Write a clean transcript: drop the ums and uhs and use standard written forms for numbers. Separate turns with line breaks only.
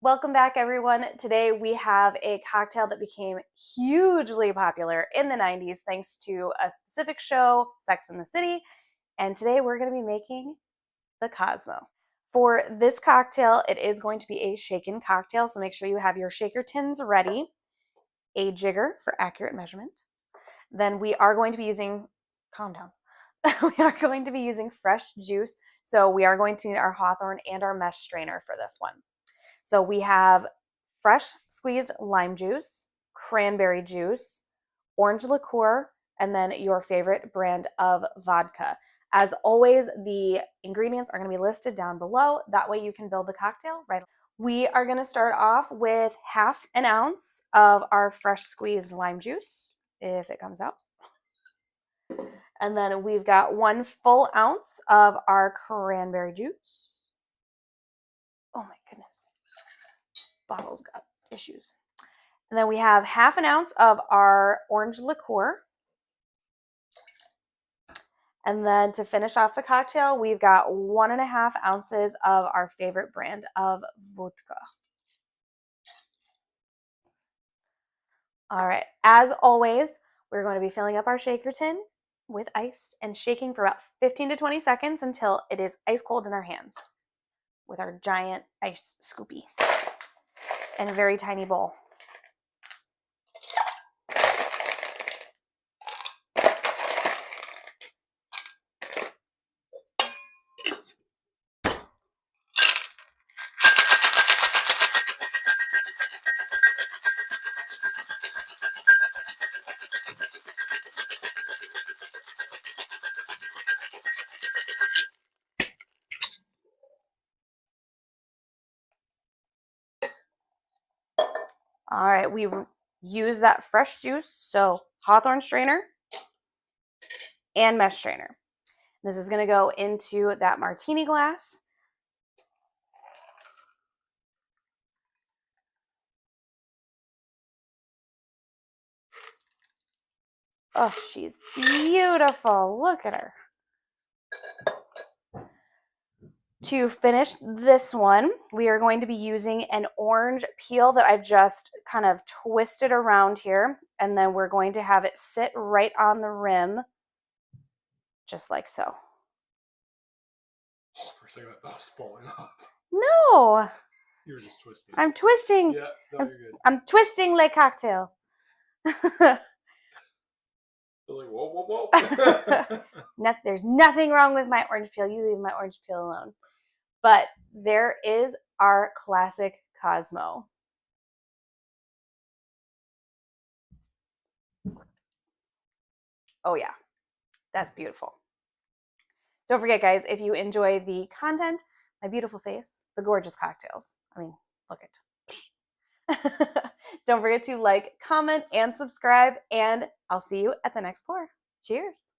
Welcome back, everyone. Today we have a cocktail that became hugely popular in the 90s thanks to a specific show, Sex and the City. And today we're going to be making the Cosmo. For this cocktail, it is going to be a shaken cocktail, so make sure you have your shaker tins ready, a jigger for accurate measurement. Then we are going to be using, calm down, we are going to be using fresh juice. So we are going to need our Hawthorne and our mesh strainer for this one. So we have fresh squeezed lime juice, cranberry juice, orange liqueur, and then your favorite brand of vodka. As always, the ingredients are going to be listed down below. That way you can build the cocktail right away. We are going to start off with half an ounce of our fresh squeezed lime juice, if it comes out. And then we've got 1 full ounce of our cranberry juice. Oh my goodness. Bottle's got issues. And then we have half an ounce of our orange liqueur. And then to finish off the cocktail, we've got 1.5 ounces of our favorite brand of vodka. All right, as always, we're going to be filling up our shaker tin with ice and shaking for about 15 to 20 seconds until it is ice cold in our hands with our giant ice scoopy in a very tiny bowl. All right, we use that fresh juice, so Hawthorne strainer and mesh strainer. This is going to go into that martini glass. Oh, she's beautiful. Look at her. To finish this one, we are going to be using an orange peel that I've just kind of twisted around here, and then we're going to have it sit right on the rim, just like so.
Oh, for a second, I was falling off.
No,
You were just twisting.
I'm twisting.
Yeah, no, you're good.
I'm twisting like cocktail.
Like, whoa, whoa, whoa.
There's nothing wrong with my orange peel. You leave my orange peel alone. But there is our classic Cosmo. Oh yeah, that's beautiful. Don't forget, guys, if you enjoy the content, my beautiful face, the gorgeous cocktails. I mean, look it. Don't forget to like, comment, and subscribe, and I'll see you at the next pour. Cheers.